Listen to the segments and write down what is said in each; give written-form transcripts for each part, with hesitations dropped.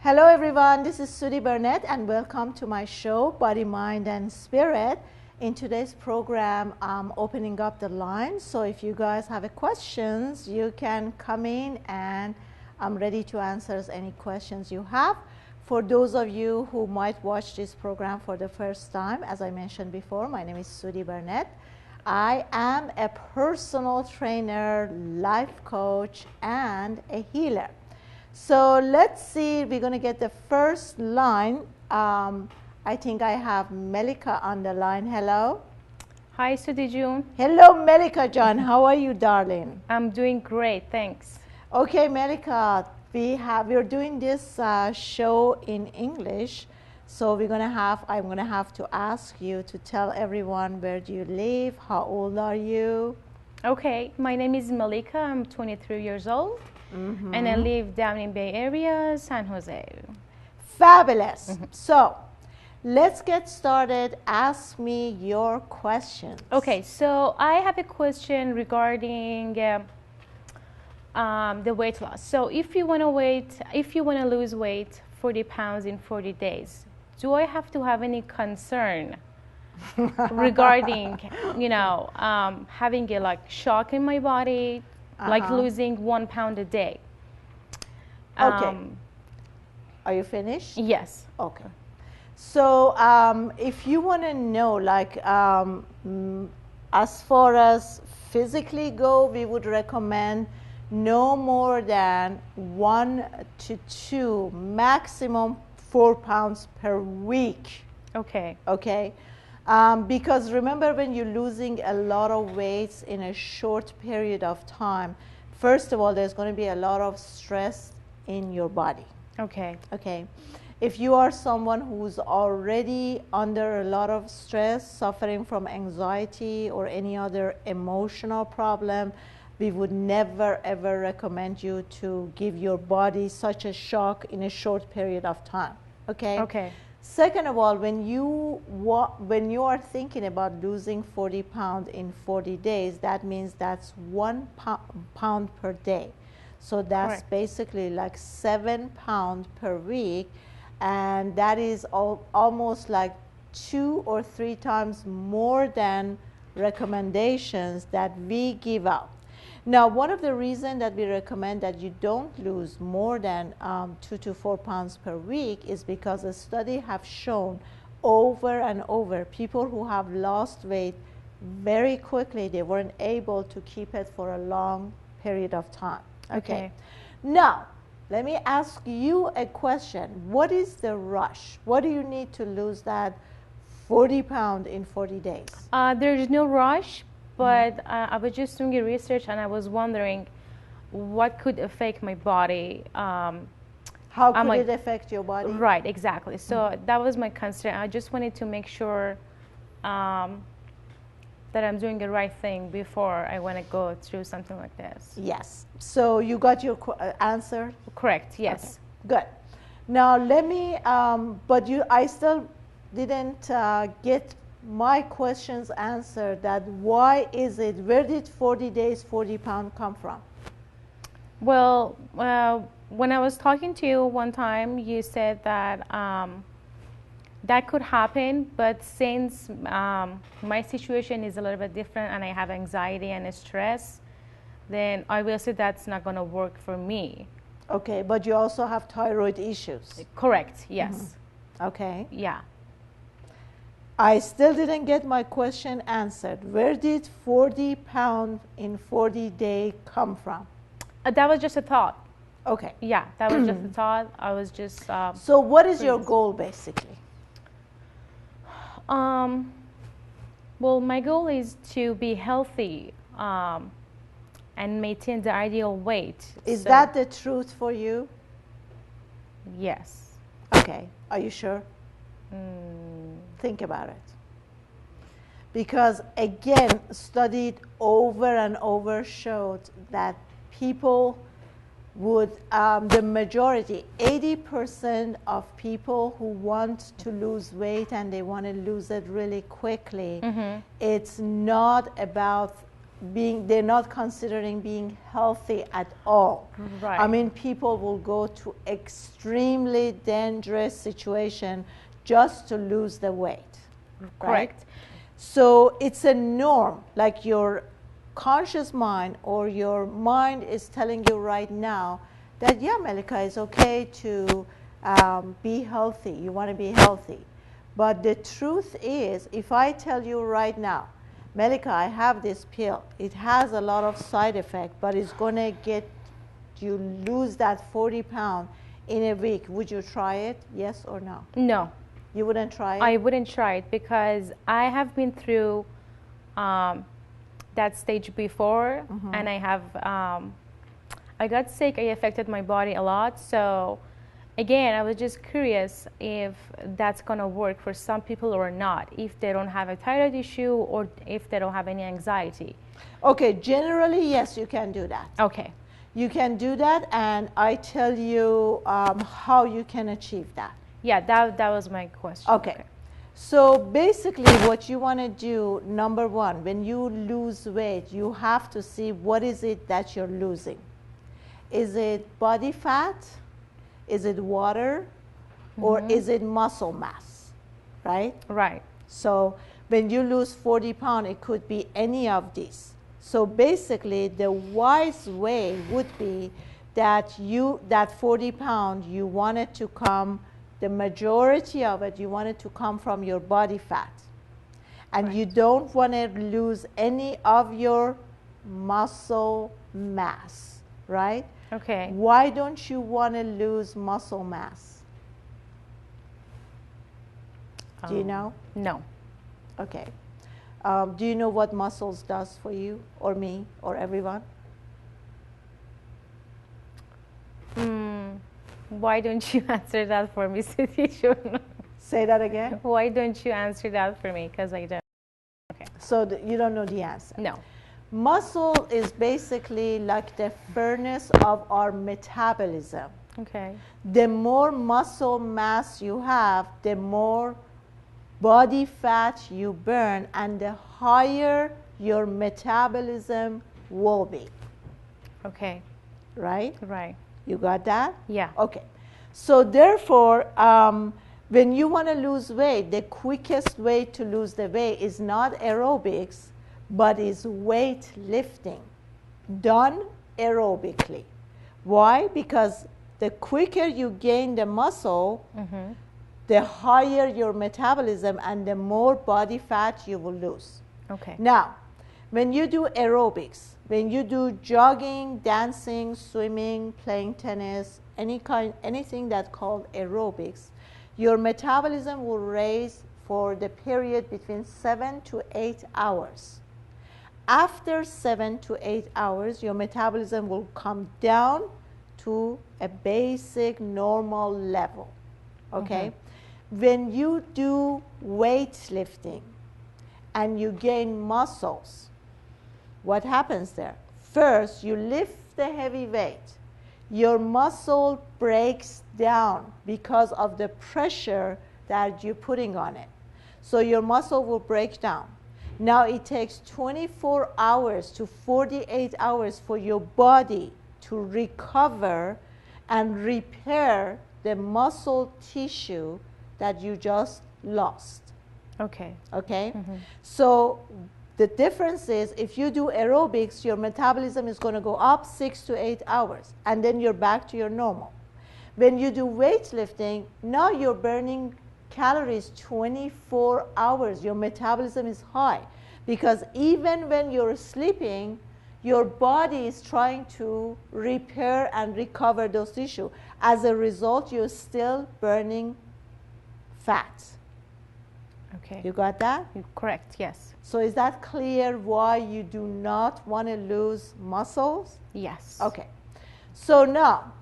Hello everyone, this is Sudi Burnett and welcome to my show, Body, Mind and Spirit. In today's program, I'm opening up the lines. So if you guys have questions, you can come in and I'm ready to answer any questions you have. For those of you who might watch this program for the first time, as I mentioned before, my name is Sudi Burnett. I am a personal trainer, life coach, and a healer. So let's see, we're going to get the first line. I think I have Melika on the line. Hello. Hi, Sudi June. Hello, Melika John. How are you, darling? I'm doing great, thanks. Okay, Melika, we're doing this show in English. So I'm gonna have to ask you to tell everyone, where do you live? How old are you? Okay, my name is Melika. I'm 23 years old. And I live down in Bay Area, San Jose. Fabulous. So let's get started. Ask me your questions. Okay, so I have a question regarding the weight loss. So if you want to lose weight 40 pounds in 40 days, do I have to have any concern regarding, having a shock in my body, like losing 1 pound a day? Okay. Are you finished? Yes. Okay. So if you want to know, as far as physically go, we would recommend no more than 1 to 2, maximum 4 pounds per week. Okay. Okay. Because remember, when you're losing a lot of weight in a short period of time, first of all, there's going to be a lot of stress in your body. Okay. Okay. If you are someone who's already under a lot of stress, suffering from anxiety or any other emotional problem, we would never ever recommend you to give your body such a shock in a short period of time. Okay? Okay. Second of all, when you are thinking about losing 40 pounds in 40 days, that means that's 1 pound per day. So that's basically like 7 pounds per week, and that is almost like 2 or 3 times more than recommendations that we give out. Now, one of the reasons that we recommend that you don't lose more than 2 to 4 pounds per week is because a study have shown over and over, people who have lost weight very quickly, they weren't able to keep it for a long period of time. Okay. Now, let me ask you a question. What is the rush? What do you need to lose that 40 pounds in 40 days? There's no rush. But I was just doing research and I was wondering what could affect my body. How could it affect your body? Right, exactly. So that was my concern. I just wanted to make sure that I'm doing the right thing before I want to go through something like this. Yes. So you got your answer? Correct, yes. Okay. Good. Now let me, I still didn't get my questions answered. That why is it, where did 40 days 40 pounds come from? Well, when I was talking to you one time, you said that that could happen, but since my situation is a little bit different and I have anxiety and stress, then obviously that's not going to work for me. Okay, but you also have thyroid issues. Correct, yes. Okay. Yeah. I still didn't get my question answered. Where did 40 pounds in 40 days come from? That was just a thought. Okay. Yeah, that was just a thought. I was just... so what is your goal, basically? Well, my goal is to be healthy and maintain the ideal weight. Is that the truth for you? Yes. Okay. Are you sure? Think about it. Because again, studied over and over showed that people would, the majority, 80% of people who want to lose weight and they want to lose it really quickly, it's not about they're not considering being healthy at all. Right. I mean, people will go to extremely dangerous situation just to lose the weight. Correct. Right? So it's a norm, like your conscious mind or your mind is telling you right now that, yeah, Melika, it's okay to be healthy. You want to be healthy. But the truth is, if I tell you right now, Melika, I have this pill. It has a lot of side effects, but it's going to get you lose that 40 pounds in a week. Would you try it? Yes or no? No. You wouldn't try it? I wouldn't try it because I have been through that stage before, and I have I got sick. I affected my body a lot. So again, I was just curious if that's gonna work for some people or not, if they don't have a thyroid issue or if they don't have any anxiety. Okay, generally, yes, you can do that. Okay. You can do that, and I tell you how you can achieve that. Yeah, that was my question. Okay. So basically what you want to do, number one, when you lose weight, you have to see what is it that you're losing. Is it body fat? Is it water? Or is it muscle mass? Right? Right. So when you lose 40 pounds, it could be any of these. So basically the wise way would be that that 40 pounds, you want it to come, the majority of it, you want it to come from your body fat. And Right. you don't want to lose any of your muscle mass, right? Okay. Why don't you want to lose muscle mass? Do you know? No. Okay. Do you know what muscles does for you or me or everyone? Why don't you answer that for me, Sudi? Say that again. Why don't you answer that for me? Because I don't. Okay. So you don't know the answer. No. Muscle is basically like the furnace of our metabolism. Okay. The more muscle mass you have, the more body fat you burn, and the higher your metabolism will be. Okay. Right? Right. You got that? Yeah. Okay. So therefore, when you want to lose weight, the quickest way to lose the weight is not aerobics, but is weight lifting done aerobically. Why? Because the quicker you gain the muscle, the higher your metabolism and the more body fat you will lose. Okay. Now, when you do aerobics, when you do jogging, dancing, swimming, playing tennis, anything that's called aerobics, your metabolism will raise for the period between 7 to 8 hours. After 7 to 8 hours, your metabolism will come down to a basic normal level. Okay? When you do weightlifting and you gain muscles, what happens there? First, you lift the heavy weight. Your muscle breaks down because of the pressure that you're putting on it. So your muscle will break down. Now it takes 24 hours to 48 hours for your body to recover and repair the muscle tissue that you just lost. Okay. Okay? So the difference is if you do aerobics, your metabolism is going to go up 6 to 8 hours, and then you're back to your normal. When you do weightlifting, now you're burning calories 24 hours. Your metabolism is high because even when you're sleeping, your body is trying to repair and recover those tissues. As a result, you're still burning fat. Okay. You got that? Correct. Yes. So is that clear why you do not want to lose muscles? Yes. Okay. So now,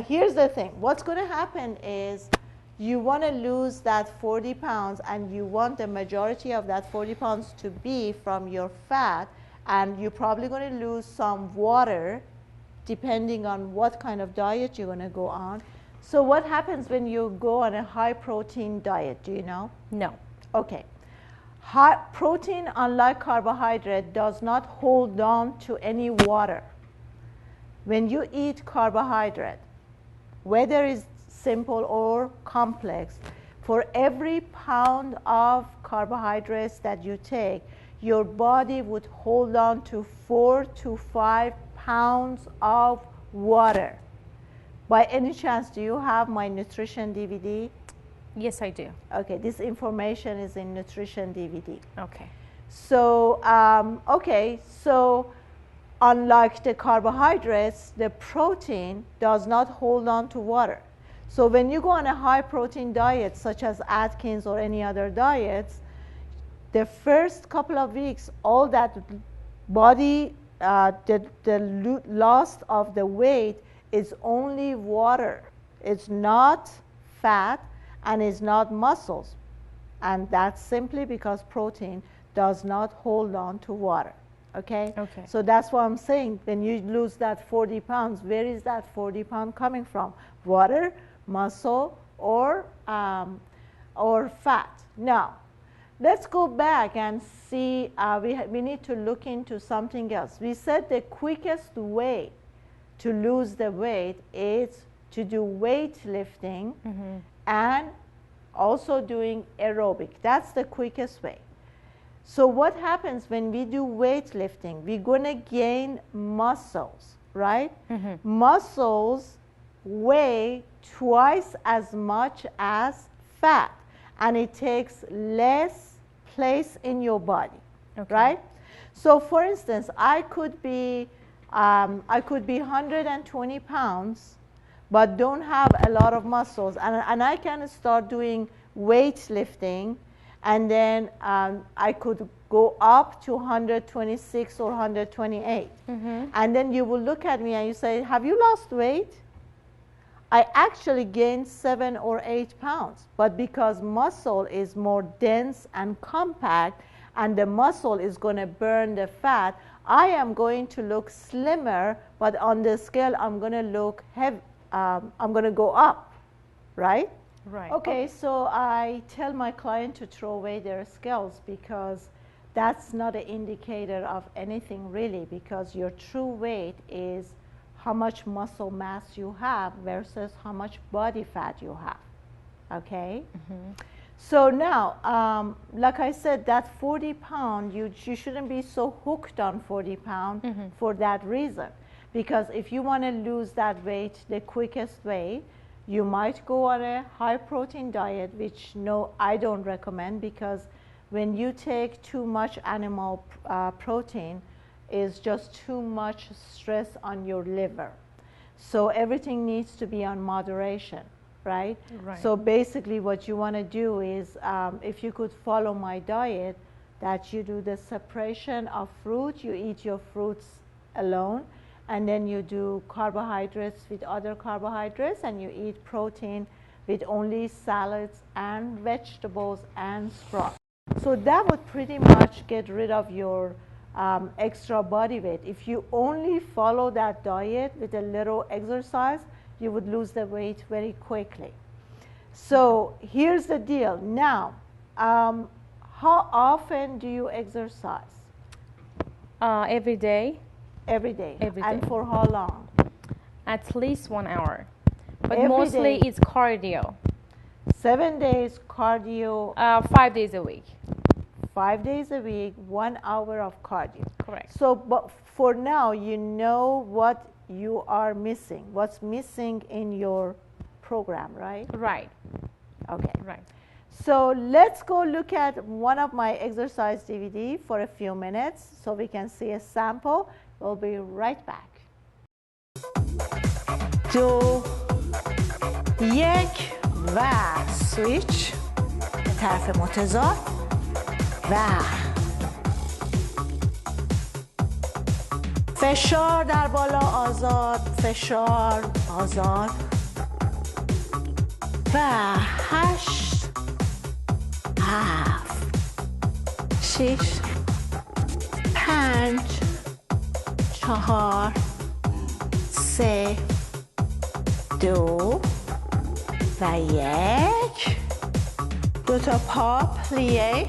here's the thing. What's going to happen is you want to lose that 40 pounds and you want the majority of that 40 pounds to be from your fat, and you're probably going to lose some water depending on what kind of diet you're going to go on. So what happens when you go on a high protein diet? Do you know? No. Okay. Protein, unlike carbohydrate, does not hold on to any water. When you eat carbohydrate, whether it's simple or complex, for every pound of carbohydrates that you take, your body would hold on to 4 to 5 pounds of water. By any chance, do you have my nutrition DVD? Yes, I do. Okay, this information is in nutrition DVD. Okay. So, so unlike the carbohydrates, the protein does not hold on to water. So when you go on a high protein diet, such as Atkins or any other diets, the first couple of weeks, all that body, the loss of the weight is only water. It's not fat and it's not muscles. And that's simply because protein does not hold on to water. Okay? Okay. So that's what I'm saying. When you lose that 40 pounds, where is that 40 pound coming from? Water, muscle, or fat. Now, let's go back and see, we need to look into something else. We said the quickest way to lose the weight is to do weightlifting and also doing aerobic. That's the quickest way. So what happens when we do weightlifting? We're going to gain muscles, right? Muscles weigh twice as much as fat, and it takes less place in your body, right? So for instance, I could be 120 pounds, but don't have a lot of muscles, and I can start doing weightlifting, and then I could go up to 126 or 128. And then you will look at me and you say, have you lost weight? I actually gained 7 or 8 pounds, but because muscle is more dense and compact, and the muscle is going to burn the fat, I am going to look slimmer, but on the scale I'm going to look heavy. I'm going to go up, right? Right. Okay, so I tell my client to throw away their scales, because that's not an indicator of anything really, because your true weight is how much muscle mass you have versus how much body fat you have, okay? So now, like I said, that 40 pound, you shouldn't be so hooked on 40 pound for that reason. Because if you want to lose that weight the quickest way, you might go on a high protein diet, which I don't recommend, because when you take too much animal protein, is just too much stress on your liver. So everything needs to be on moderation, right? So basically what you want to do is, if you could follow my diet, that you do the separation of fruit, you eat your fruits alone, and then you do carbohydrates with other carbohydrates, and you eat protein with only salads and vegetables and sprouts. So that would pretty much get rid of your extra body weight. If you only follow that diet with a little exercise, you would lose the weight very quickly. So here's the deal. Now, how often do you exercise? Every day. Every day. Every day. And for how long? At least 1 hour. But Every mostly day. it's cardio. 7 days cardio. 5 days a week. 5 days a week, 1 hour of cardio. Correct. So, but for now, you know what you are missing, what's missing in your program, right? Right. Okay. Right. So let's go look at one of my exercise DVD for a few minutes so we can see a sample. We'll be right back. 2 1 و سویچ به طرف متضاد و فشار در بالا آزاد، فشار آزاد و 8 7 6 5 4 3 2 و 1 2 تا پا پلیه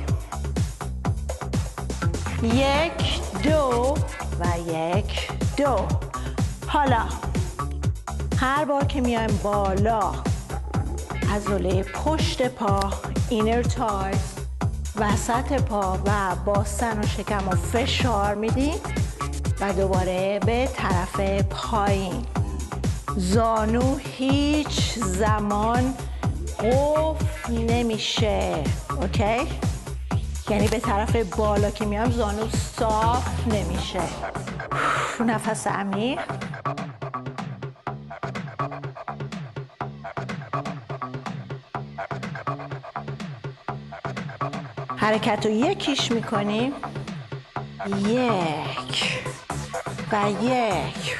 یک دو و یک دو. حالا هر بار که میایم بالا عضله پشت پا، اینر تای، وسط پا و باستن و شکم رو فشار میدیم و دوباره به طرف پایین. زانو هیچ زمان قفل نمیشه. اوکی؟ یعنی به طرف بالا که میام زانو صاف نمیشه. نفس عمیق. حرکت رو یکیش میکنیم. یک و یک.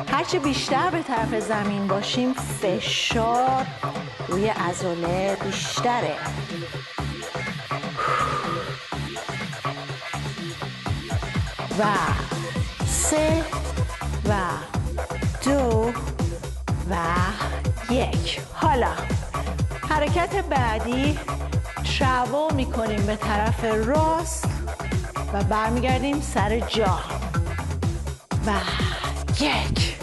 هرچی بیشتر به طرف زمین باشیم فشار روی عضله بیشتره. و سه و دو و یک. حالا حرکت بعدی تراول میکنیم به طرف راست و برمیگردیم سر جا. و یک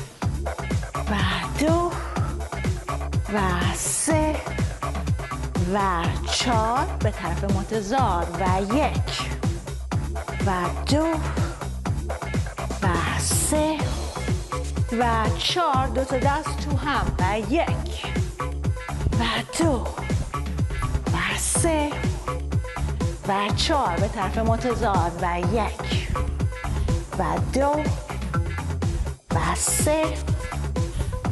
و دو و سه و چهار به طرف متضاد و یک و دو و سه و چهار. دو تا دست تو هم و یک و دو و سه و چهار به طرف متضاد و یک و دو و سه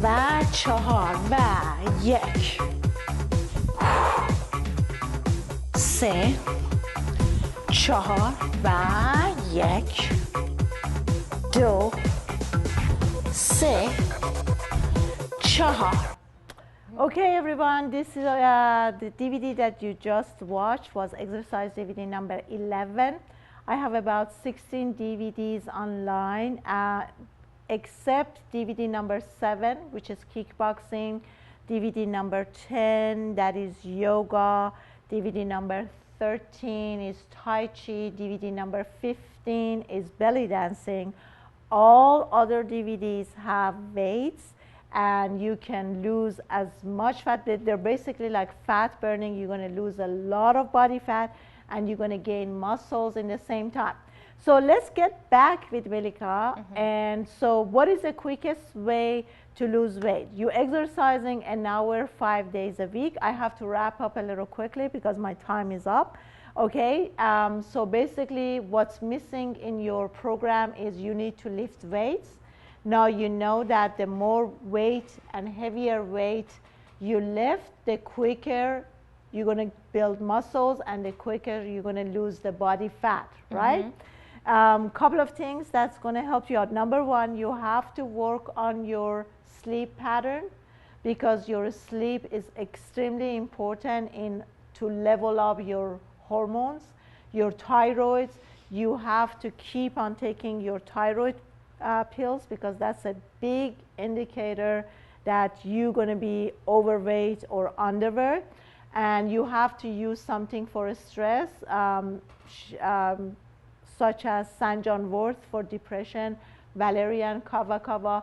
و چهار و یک سه چهار و یک دو سه چهار. Okay, everyone, this is the DVD that you just watched was exercise DVD number 11. I have about 16 DVDs online, except DVD number 7, which is kickboxing, DVD number 10, that is yoga, DVD number 13 is Tai Chi, DVD number 15 is belly dancing. All other DVDs have weights, and you can lose as much fat. They're basically like fat burning. You're going to lose a lot of body fat, and you're going to gain muscles in the same time. So let's get back with Melika. And so what is the quickest way to lose weight? You're exercising an hour 5 days a week. I have to wrap up a little quickly because my time is up. Okay, so basically what's missing in your program is you need to lift weights. Now you know that the more weight and heavier weight you lift, the quicker you're going to build muscles and the quicker you're going to lose the body fat, right? Couple of things that's going to help you out. Number one, you have to work on your sleep pattern because your sleep is extremely important to level up your hormones, your thyroid. You have to keep on taking your thyroid pills because that's a big indicator that you're going to be overweight or underweight. And you have to use something for stress, such as St. John wort for depression, valerian, kava kava,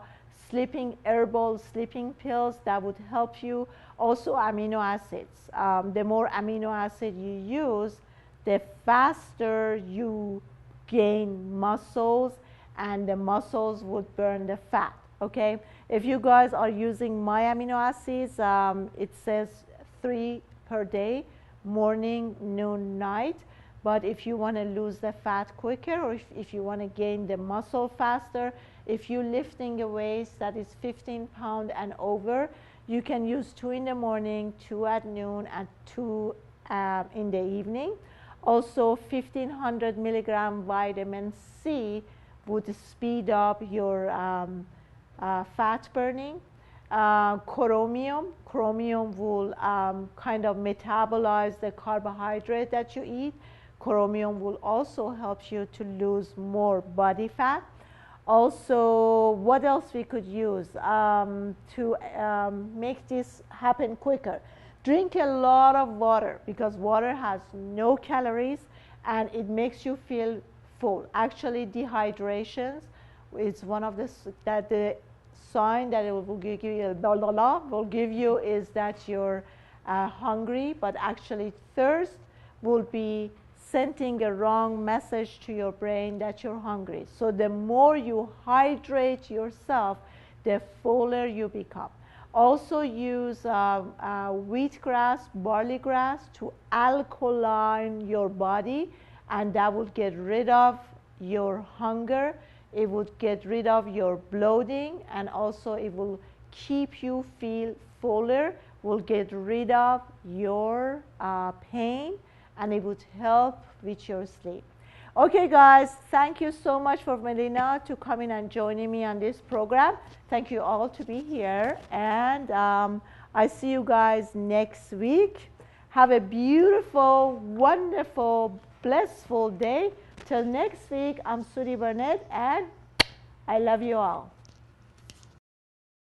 sleeping herbal sleeping pills that would help you. Also amino acids. The more amino acid you use, the faster you gain muscles and the muscles would burn the fat. Okay, if you guys are using my amino acids, it says 3 per day, morning, noon, night. But if you want to lose the fat quicker, or if you want to gain the muscle faster, if you're lifting a weight that is 15 pounds and over, you can use 2 in the morning, 2 at noon, and 2 in the evening. Also, 1500 milligram vitamin C would speed up your fat burning. Chromium will kind of metabolize the carbohydrate that you eat. Chromium will also help you to lose more body fat. Also, what else we could use to make this happen quicker? Drink a lot of water because water has no calories and it makes you feel full. Actually, dehydration is one of the sign that it will give you will give you is that you're hungry, but actually thirst will be sending a wrong message to your brain that you're hungry. So the more you hydrate yourself, the fuller you become. Also use wheatgrass, barley grass to alkaline your body, and that will get rid of your hunger. It would get rid of your bloating, and also it will keep you feel fuller, will get rid of your pain, and it would help with your sleep. Okay, guys, thank you so much for Melina to come in and joining me on this program. Thank you all to be here, and I see you guys next week. Have a beautiful, wonderful, blissful day. Till next week, I'm Sudi Burnett, and I love you all.